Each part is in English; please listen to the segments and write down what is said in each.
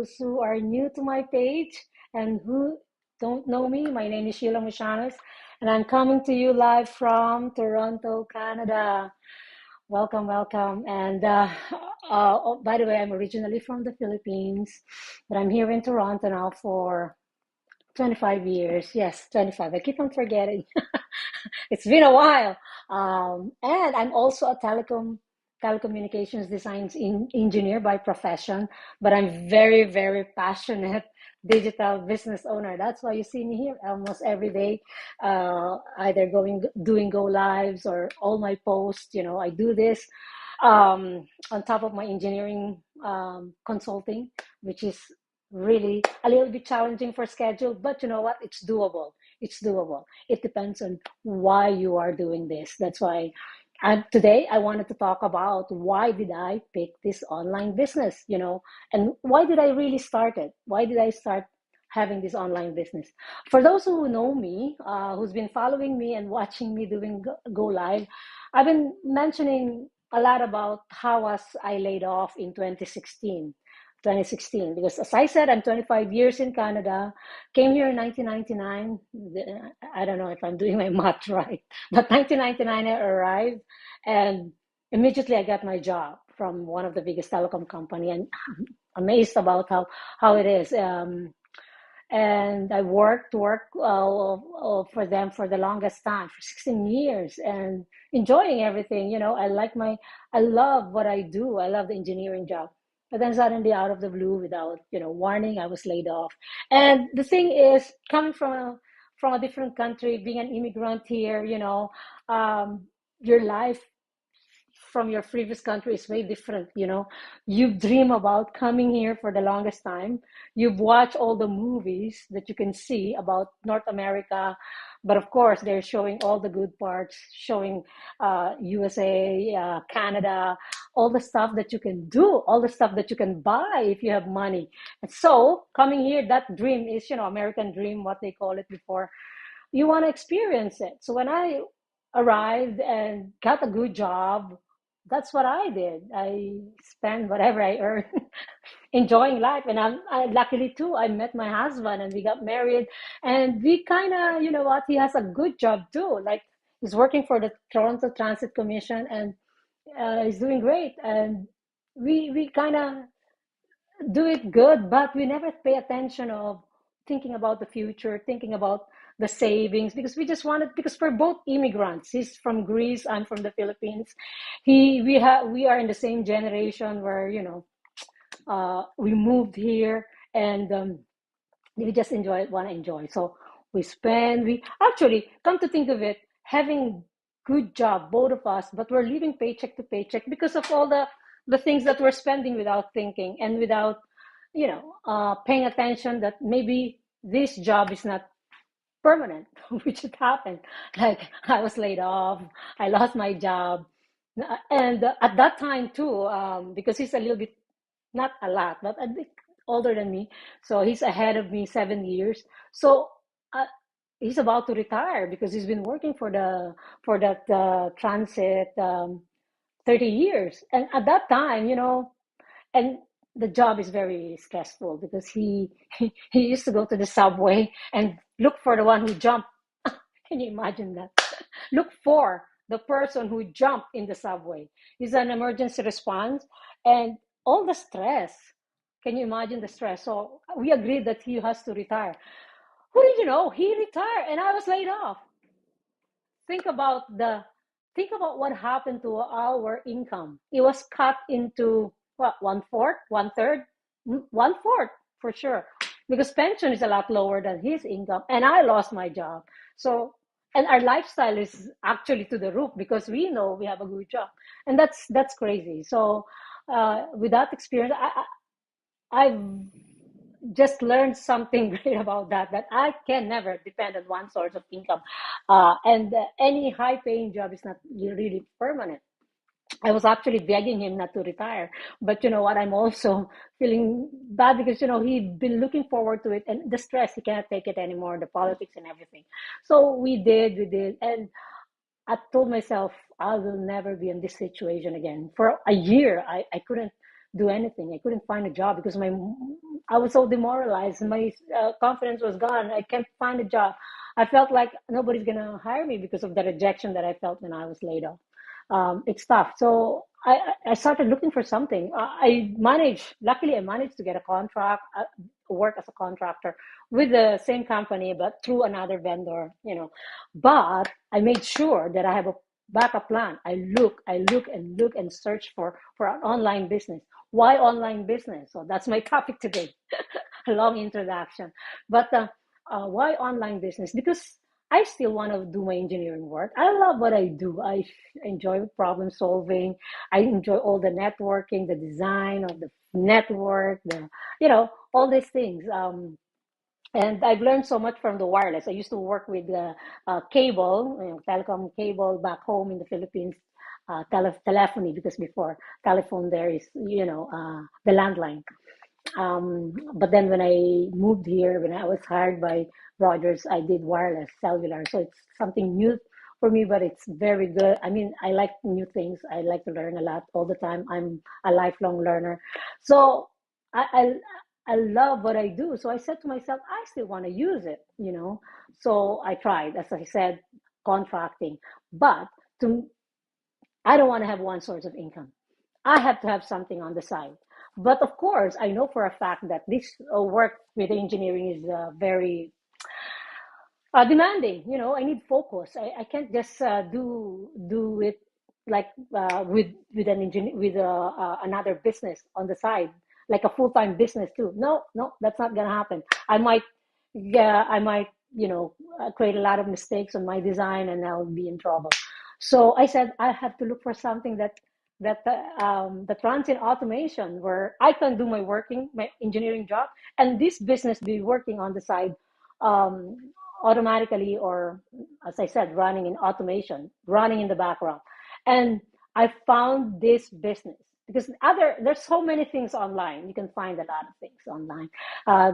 those who are new to my page and who don't know me, my name is Sheila Mushanos, and I'm coming to you live from Toronto, Canada. Welcome, welcome. And oh, by the way, I'm originally from the Philippines, but I'm here in Toronto now for 25 years. Yes, 25. I keep on forgetting. It's been a while. And I'm also a telecommunications engineer by profession, but I'm very, very passionate digital business owner. That's why you see me here almost every day, either doing go lives or all my posts. I do this on top of my engineering consulting, which is really a little bit challenging for schedule, but you know what? It's doable. It's doable. It depends on why you are doing this. That's why today I wanted to talk about why did I pick this online business, and why did I really start it? Why did I start having this online business? For those who know me, who's been following me and watching me doing go live, I've been mentioning a lot about how was I laid off in 2016, because as I said, I'm 25 years in Canada, came here in 1999. I don't know if I'm doing my math right, but 1999 I arrived, and immediately I got my job from one of the biggest telecom company, and I'm amazed about how it is. And I worked for them for the longest time, for 16 years, and enjoying everything. I love what I do. I love the engineering job. But then suddenly, out of the blue, without warning, I was laid off. And the thing is, coming from a different country, being an immigrant here, your life from your previous country is way different. You've dreamed about coming here for the longest time. You've watched all the movies that you can see about North America, but of course they're showing all the good parts, showing USA, Canada, all the stuff that you can do, all the stuff that you can buy if you have money. And so coming here, that dream is, American dream, what they call it before. You want to experience it. So when I arrived and got a good job, that's what I did. I spent whatever I earned enjoying life. And I luckily too, I met my husband and we got married. And we kind of, he has a good job too. Like he's working for the Toronto Transit Commission, and he's doing great. And we kind of do it good, but we never pay attention of thinking about the future, thinking about the savings, because we just wanted, because we're both immigrants. He's from Greece, I'm from the Philippines. We are in the same generation where we moved here, and we just want to enjoy. So we actually, come to think of it, having good job, both of us, but we're living paycheck to paycheck because of all the things that we're spending without thinking and without, paying attention that maybe this job is not permanent, which had happened. Like I was laid off, I lost my job, and at that time too, because he's a little bit, not a lot, but a bit older than me. So he's ahead of me 7 years. So uh, he's about to retire because he's been working for that transit 30 years. And at that time, and the job is very stressful because he used to go to the subway and look for the one who jumped. Can you imagine that? Look for the person who jumped in the subway. He's an emergency response, and all the stress. Can you imagine the stress? So we agreed that he has to retire. Who did you know? He retired, and I was laid off. Think about what happened to our income. It was cut into what, one fourth, one third, one fourth for sure, because pension is a lot lower than his income, and I lost my job. So, and our lifestyle is actually to the roof because we know we have a good job, and that's crazy. So, with that experience, I've just learned something great about that I can never depend on one source of income, and any high paying job is not really permanent. I was actually begging him not to retire, but you know what, I'm also feeling bad because he'd been looking forward to it, and the stress, he cannot take it anymore, the politics and everything. So we did, and I told myself I will never be in this situation again. For a year, I couldn't do anything. I couldn't find a job because I was so demoralized. My confidence was gone. I can't find a job. I felt like nobody's gonna hire me because of the rejection that I felt when I was laid off. It's tough. So I started looking for something. Luckily, I managed to get a contract, work as a contractor with the same company, but through another vendor, But I made sure that I have a backup plan. I look and search for an online business. Why online business? So that's my topic today. A long introduction. But why online business? Because I still want to do my engineering work. I love what I do. I enjoy problem solving. I enjoy all the networking, the design of the network, all these things. And I've learned so much from the wireless. I used to work with cable, telecom cable back home in the Philippines, telephony, because before telephone there is, the landline. But then when I moved here, when I was hired by Rogers, I did wireless cellular. So it's something new for me, but it's very good. I mean, I like new things. I like to learn a lot all the time. I'm a lifelong learner. So I, I love what I do. So I said to myself, I still want to use it. So I tried, as I said, contracting. But to I don't want to have one source of income. I have to have something on the side. But of course, I know for a fact that this work with engineering is very demanding. I need focus. I can't just do it like with an engineer with another business on the side, like a full time business too. No, no, that's not gonna happen. I might, yeah, I might, create a lot of mistakes on my design, and I'll be in trouble. So I said I have to look for something that runs in automation where I can do my engineering job, and this business be working on the side um, automatically, or as I said, running in automation, running in the background. And I found this business because there's so many things online. You can find a lot of things online,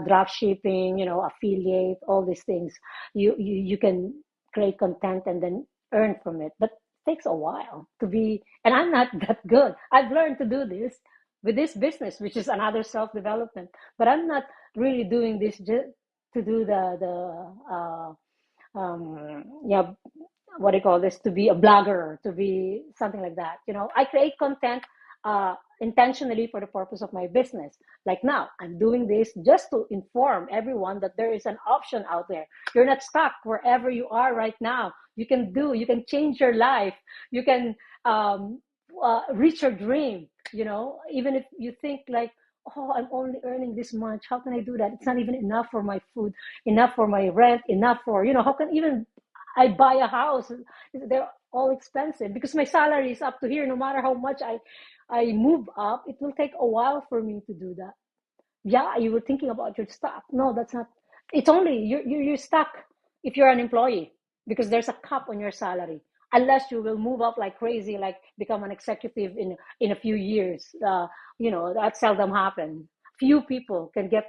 drop shipping, affiliate, all these things. You can create content and then earn from it, but it takes a while to be. And I'm not that good. I've learned to do this with this business, which is another self development. But I'm not really doing this just to do yeah, what do you call this, to be a blogger, to be something like that. I create content intentionally for the purpose of my business. Like now I'm doing this just to inform everyone that there is an option out there. You're not stuck wherever you are right now. You can change your life. You can reach your dream. Even if you think like, oh, I'm only earning this much, how can I do that? It's not even enough for my food, enough for my rent, enough for, how can even I buy a house? They're all expensive because my salary is up to here. No matter how much I move up, it will take a while for me to do that. Yeah, you were thinking about your stock. No, that's not. It's only you're stuck if you're an employee because there's a cap on your salary. Unless you will move up like crazy, like become an executive in a few years. That seldom happen. Few people can do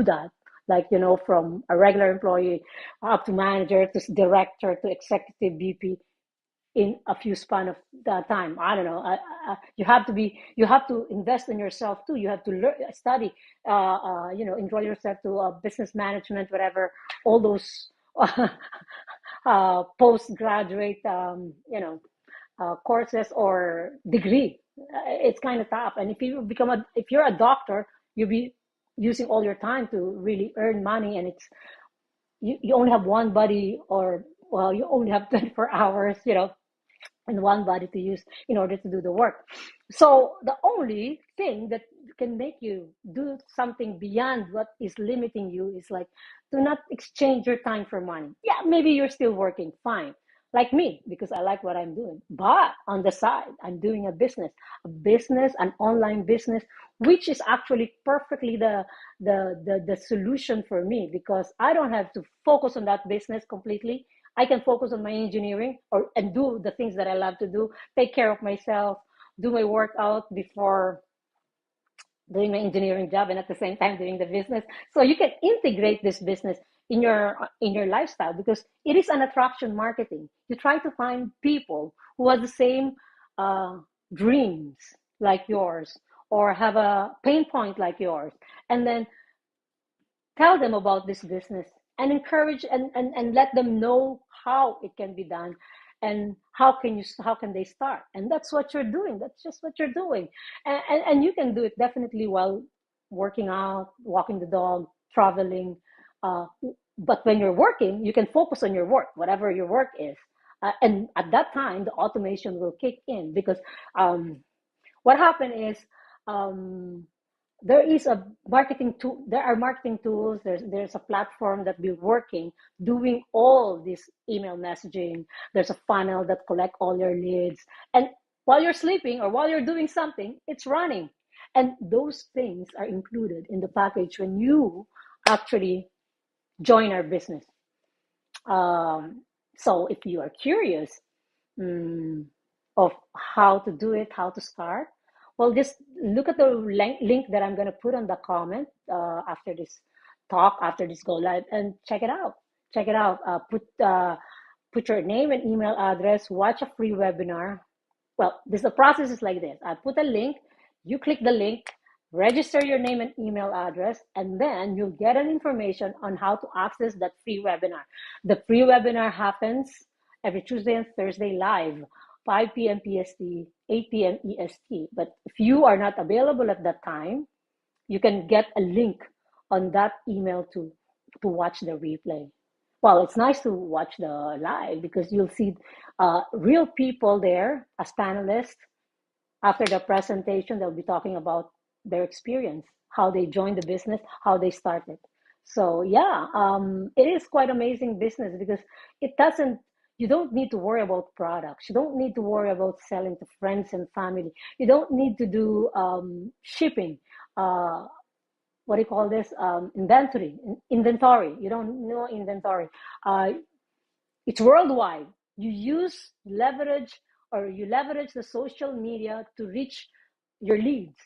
that. Like, from a regular employee up to manager to director to executive VP in a few span of time. I don't know. You have to invest in yourself too. You have to learn, study, enroll yourself to business management, whatever, all those postgraduate, courses or degree. It's kind of tough. And if you're a doctor, you'll be using all your time to really earn money, and you only have one body, or well, you only have 24 hours, and one body to use in order to do the work. So the only thing that can make you do something beyond what is limiting you is like, do not exchange your time for money. Yeah, maybe you're still working, fine. Like me, because I like what I'm doing. But on the side, I'm doing an online business, which is actually perfectly the solution for me because I don't have to focus on that business completely. I can focus on my engineering and do the things that I love to do, take care of myself, do my workout before doing my engineering job and at the same time doing the business. So you can integrate this business in your lifestyle because it is an attraction marketing. You try to find people who have the same uh, dreams like yours or have a pain point like yours, and then tell them about this business and encourage and let them know how it can be done and how can they start. And that's what you're doing. That's just what you're doing. And you can do it definitely while working out, walking the dog, traveling. uh, but when you're working, you can focus on your work, whatever your work is. And at that time the automation will kick in, because what happened is, um, there is a marketing tool, there are marketing tools, there's a platform that be working doing all this email messaging. There's a funnel that collect all your leads, and while you're sleeping or while you're doing something, it's running. And those things are included in the package when you actually join our business. So if you are curious, mm, of how to do it, how to start, well, just look at the link that I'm going to put on the comment after this talk, after this go live, and check it out. Check it out. Put your name and email address. Watch a free webinar. Well, the process is like this. I put a link. You click the link, register your name and email address, and then you'll get an information on how to access that free webinar. The free webinar happens every Tuesday and Thursday live, 5 p.m. PST, 8 p.m. EST. But if you are not available at that time, you can get a link on that email to watch the replay. Well, it's nice to watch the live because you'll see real people there as panelists. After the presentation, they'll be talking about their experience, how they joined the business, how they started. So yeah, it is quite amazing business because it doesn't. You don't need to worry about products. You don't need to worry about selling to friends and family. You don't need to do shipping. What do you call this? Inventory. You don't know inventory. Uh, it's worldwide. You leverage the social media to reach your leads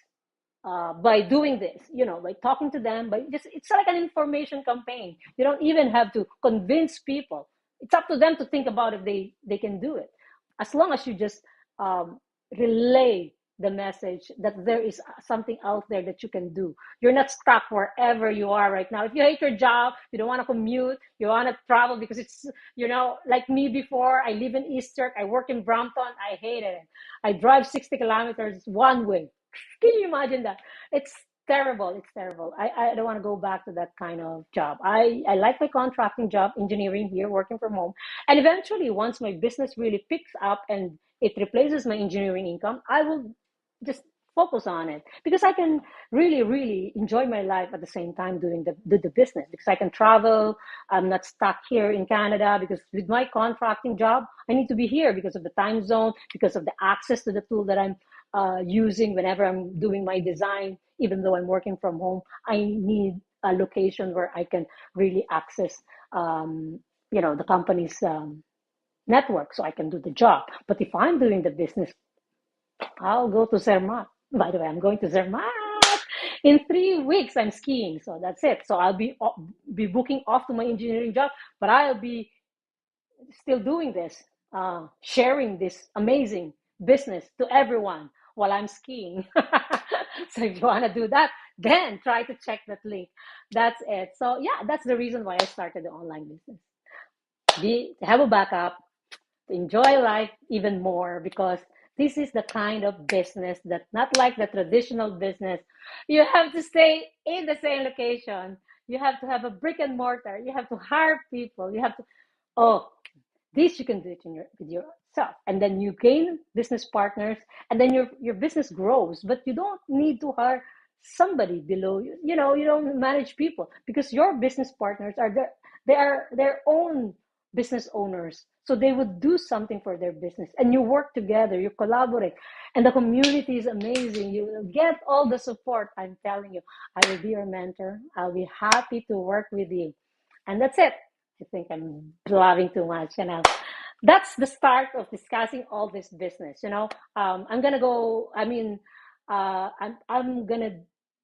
by doing this, by talking to them, by just, it's like an information campaign. You don't even have to convince people. It's up to them to think about if they can do it. As long as you just um, relay the message that there is something out there that you can do. You're not stuck wherever you are right now. If you hate your job, you don't want to commute, you want to travel because it's, like me before, I live in East York, I work in Brampton, I hated it. I drive 60 kilometers one way. Can you imagine that? It's terrible. It's terrible. I don't want to go back to that kind of job. I like my contracting job, engineering here, working from home. And eventually, once my business really picks up and it replaces my engineering income, I will just focus on it because I can really, really enjoy my life at the same time doing the business because I can travel. I'm not stuck here in Canada because with my contracting job, I need to be here because of the time zone, because of the access to the tool that I'm using whenever I'm doing my design. Even though I'm working from home, I need a location where I can really access, the company's network so I can do the job. But if I'm doing the business, I'll go to Zermatt. By the way, I'm going to Zermatt in 3 weeks. I'm skiing, so that's it. So I'll be booking off to my engineering job, but I'll be still doing this, sharing this amazing business to everyone while I'm skiing. So if you want to do that, then try to check that link. That's it. So yeah, that's the reason why I started the online business. Have a backup, enjoy life even more because this is the kind of business that not like the traditional business. You have to stay in the same location. You have to have a brick and mortar. You have to hire people. You have to, oh, this you can do it with yourself, and then you gain business partners, and then your business grows. But you don't need to hire somebody below you. You don't manage people because your business partners they are their own business owners, so they would do something for their business, and you work together, you collaborate, and the community is amazing. You will get all the support. I'm telling you, I will be your mentor. I'll be happy to work with you, and that's it. I think I'm blabbing too much, that's the start of discussing all this business. I'm gonna go. I mean, I'm gonna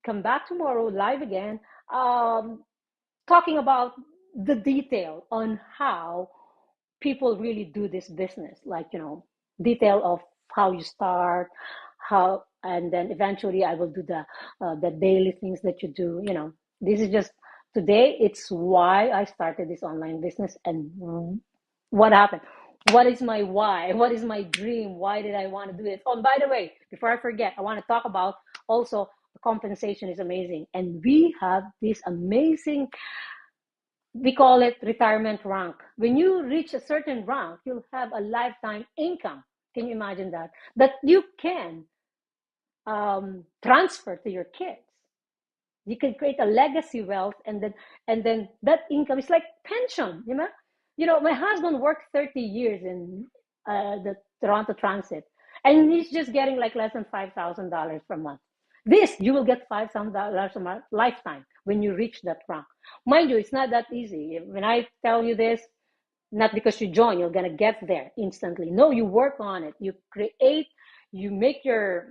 come back tomorrow live again, talking about the detail on how people really do this business, like detail of how you start, how, and then eventually I will do the daily things that you do. This is just today. It's why I started this online business and what happened. What is my why? What is my dream? Why did I want to do it? Oh, and by the way, before I forget, I want to talk about also the compensation is amazing. And we have this amazing, we call it retirement rank. When you reach a certain rank, you'll have a lifetime income. Can you imagine that? That you can transfer to your kids. You can create a legacy wealth, and then that income is like pension. My husband worked 30 years in the Toronto Transit, and he's just getting like less than $5,000 per month. This you will get $5,000 a month lifetime when you reach that rank. Mind you, it's not that easy. When I tell you this, not because you join, you're gonna get there instantly. No, you work on it. You create, you make your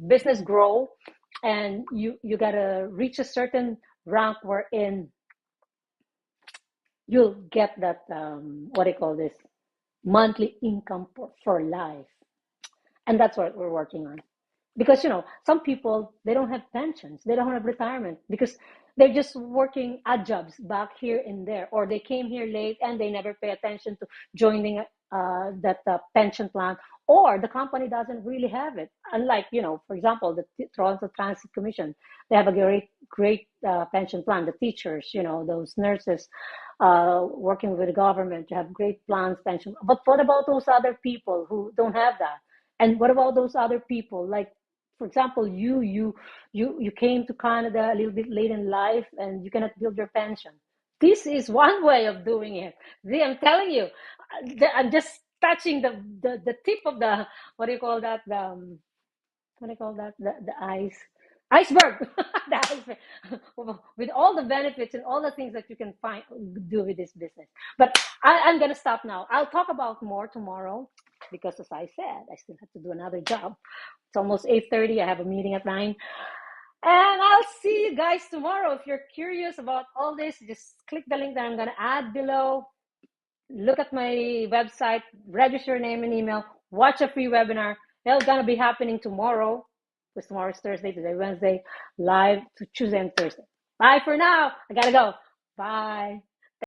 business grow, and you gotta reach a certain rank wherein you'll get that what do you call this, monthly income for life. And that's what we're working on, because some people, they don't have pensions, they don't have retirement, because they're just working odd jobs back here and there, or they came here late and they never pay attention to joining that pension plan, or the company doesn't really have it. Unlike, for example, the Toronto Transit Commission, they have a great pension plan. The teachers, those nurses working with the government, you have great plans, pension. But what about those other people who don't have that? And what about those other people, like, for example, you came to Canada a little bit late in life and you cannot build your pension. This is one way of doing it. See, I'm telling you, I'm just touching the tip of the, what do you call that, what do you call that, the iceberg. The iceberg. With all the benefits and all the things that you can do with this business. But I'm gonna stop now. I'll talk about more tomorrow, because as I said, I still have to do another job. It's almost 8:30. I have a meeting at 9. And I'll see you guys tomorrow. If you're curious about all this, just click the link that I'm going to add below. Look at my website, register your name and email, watch a free webinar. It's going to be happening tomorrow, because tomorrow is Thursday, today Wednesday, live to Tuesday and Thursday. Bye for now. I got to go. Bye.